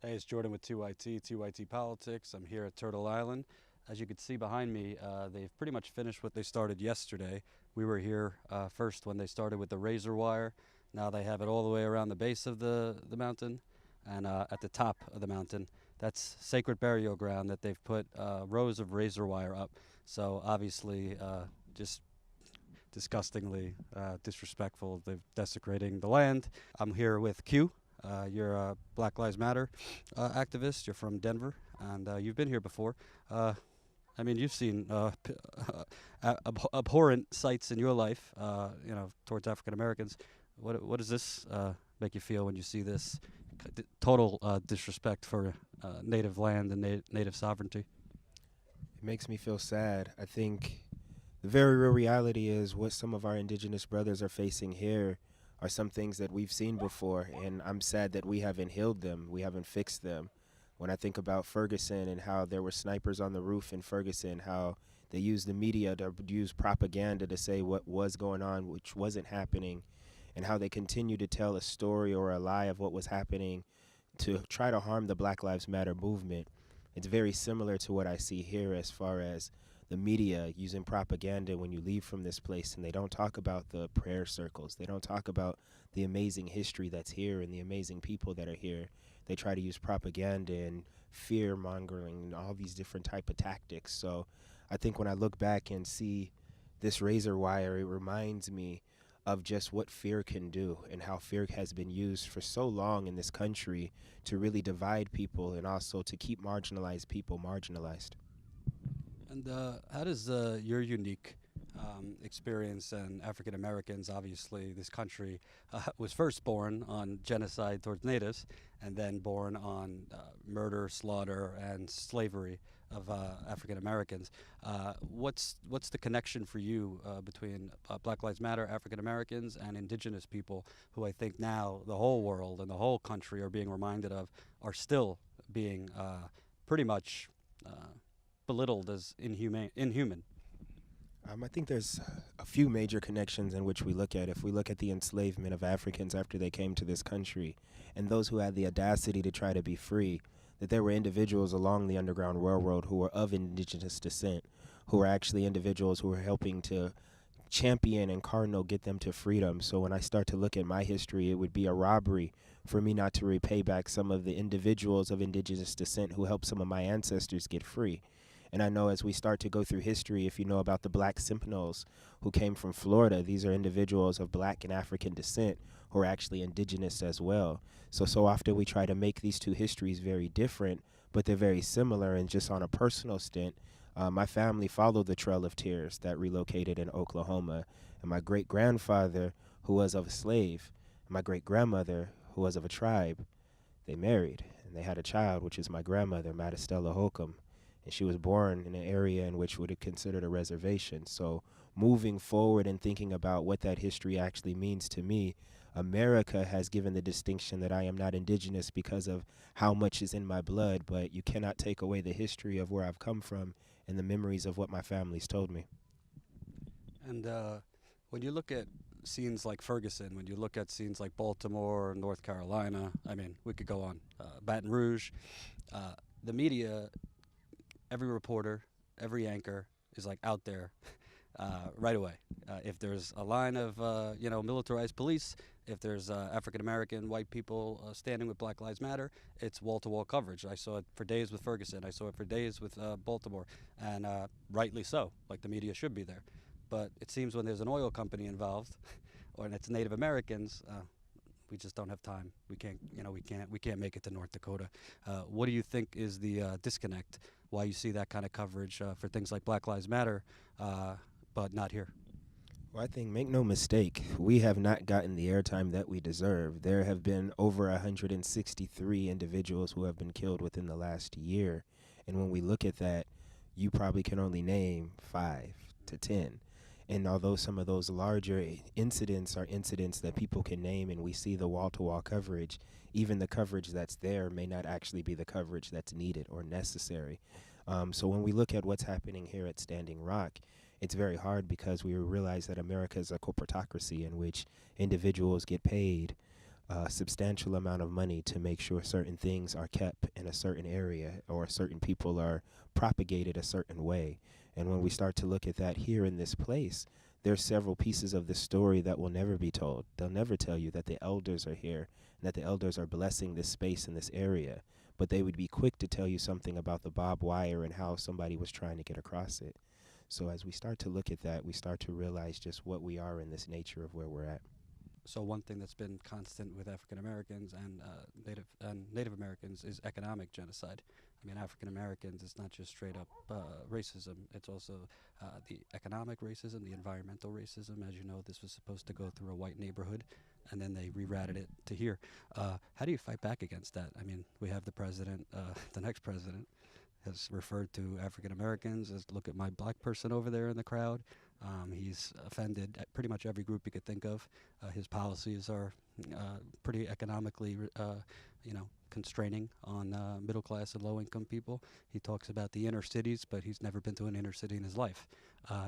Hey, it's Jordan with TYT Politics. I'm here at Turtle Island. As you can see behind me, they've pretty much finished what they started yesterday. We were here first when they started with the razor wire. Now they have it all the way around the base of the mountain and at the top of the mountain. That's sacred burial ground that they've put rows of razor wire up. So obviously, just disgustingly disrespectful. They're desecrating the land. I'm here with Q. You're a Black Lives Matter activist. You're from Denver, and you've been here before. Uh, I mean, you've seen abhorrent sights in your life, towards African Americans. What does this make you feel when you see this total disrespect for native land and native sovereignty? It makes me feel sad. I think the very real reality is what some of our indigenous brothers are facing here are some things that we've seen before, and I'm sad that we haven't healed them, we haven't fixed them. When I think about Ferguson and how there were snipers on the roof in Ferguson, how they used the media to use propaganda to say what was going on, which wasn't happening, and how they continue to tell a story or a lie of what was happening to try to harm the Black Lives Matter movement. It's very similar to what I see here as far as the media using propaganda when you leave from this place, and they don't talk about the prayer circles. They don't talk about the amazing history that's here and the amazing people that are here. They try to use propaganda and fear mongering and all these different type of tactics. So I think when I look back and see this razor wire, it reminds me of just what fear can do and how fear has been used for so long in this country to really divide people and also to keep marginalized people marginalized. And how does your unique experience and African Americans, obviously, this country was first born on genocide towards natives and then born on murder, slaughter, and slavery of African Americans. What's the connection for you between Black Lives Matter, African Americans, and indigenous people who I think now the whole world and the whole country are being reminded of are still being pretty much belittled as inhuman. I think there's a few major connections in which we look at. If we look at the enslavement of Africans after they came to this country and those who had the audacity to try to be free, that there were individuals along the Underground Railroad who were of indigenous descent, who were actually individuals who were helping to champion and cardinal get them to freedom. So when I start to look at my history, it would be a robbery for me not to repay back some of the individuals of indigenous descent who helped some of my ancestors get free. And I know as we start to go through history, if you know about the Black Seminoles who came from Florida, these are individuals of Black and African descent who are actually indigenous as well. So often we try to make these two histories very different, but they're very similar. And just on a personal stint, my family followed the Trail of Tears that relocated in Oklahoma. And my great grandfather, who was of a slave, and my great grandmother, who was of a tribe, they married and they had a child, which is my grandmother, Matistella Holcomb, and she was born in an area in which would have considered a reservation. So moving forward and thinking about what that history actually means to me, America has given the distinction that I am not indigenous because of how much is in my blood, but you cannot take away the history of where I've come from and the memories of what my family's told me. And when you look at scenes like Ferguson, when you look at scenes like Baltimore, North Carolina, I mean, we could go on, Baton Rouge, the media, every reporter, every anchor is like out there right away. If there's a line of militarized police, if there's African American white people standing with Black Lives Matter, it's wall-to-wall coverage. I saw it for days with Ferguson. I saw it for days with Baltimore, and rightly so. Like the media should be there, but it seems when there's an oil company involved, or it's Native Americans. We just don't have time. We can't make it to North Dakota. What do you think is the disconnect? Why you see that kind of coverage for things like Black Lives Matter, but not here? Well, I think, make no mistake, we have not gotten the airtime that we deserve. There have been over 163 individuals who have been killed within the last year. And when we look at that, you probably can only name 5 to 10. And although some of those larger incidents are incidents that people can name and we see the wall to wall coverage, even the coverage that's there may not actually be the coverage that's needed or necessary. So when we look at what's happening here at Standing Rock, it's very hard because we realize that America is a corporatocracy in which individuals get paid a substantial amount of money to make sure certain things are kept in a certain area or certain people are propagated a certain way. And when we start to look at that here in this place, there's several pieces of the story that will never be told. They'll never tell you that the elders are here and that the elders are blessing this space in this area. But they would be quick to tell you something about the barbed wire and how somebody was trying to get across it. So as we start to look at that, we start to realize just what we are in this nature of where we're at. So one thing that's been constant with African Americans and Native Americans is economic genocide. I mean, African Americans, it's not just straight up racism. It's also the economic racism, the environmental racism. As you know, this was supposed to go through a white neighborhood, and then they rerouted it to here. How do you fight back against that? I mean, we have the president, the next president, has referred to African Americans as, look at my black person over there in the crowd. He's offended at pretty much every group you could think of. His policies are pretty economically, constraining on middle class and low income people. He talks about the inner cities, but he's never been to an inner city in his life.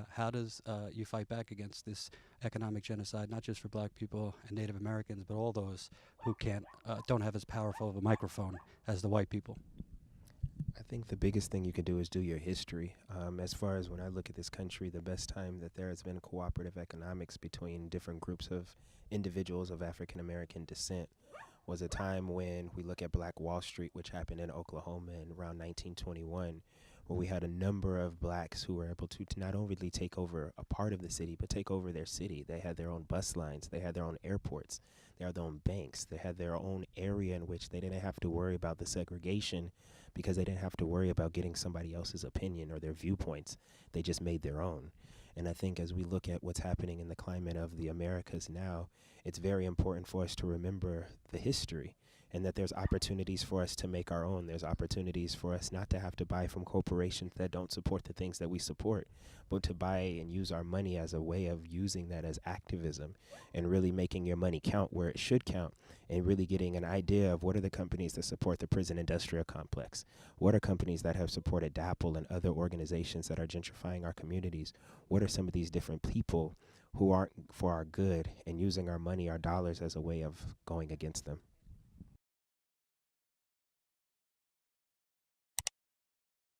How does you fight back against this economic genocide, not just for black people and Native Americans, but all those who don't have as powerful of a microphone as the white people? I think the biggest thing you can do is do your history. As far as when I look at this country, the best time that there has been cooperative economics between different groups of individuals of African American descent was a time when we look at Black Wall Street, which happened in Oklahoma in around 1921, where we had a number of blacks who were able to not only take over a part of the city, but take over their city. They had their own bus lines, they had their own airports, they had their own banks, they had their own area in which they didn't have to worry about the segregation because they didn't have to worry about getting somebody else's opinion or their viewpoints. They just made their own. And I think as we look at what's happening in the climate of the Americas now, it's very important for us to remember the history and that there's opportunities for us to make our own. There's opportunities for us not to have to buy from corporations that don't support the things that we support, but to buy and use our money as a way of using that as activism and really making your money count where it should count and really getting an idea of what are the companies that support the prison industrial complex? What are companies that have supported DAPL and other organizations that are gentrifying our communities? What are some of these different people who aren't for our good and using our money, our dollars as a way of going against them?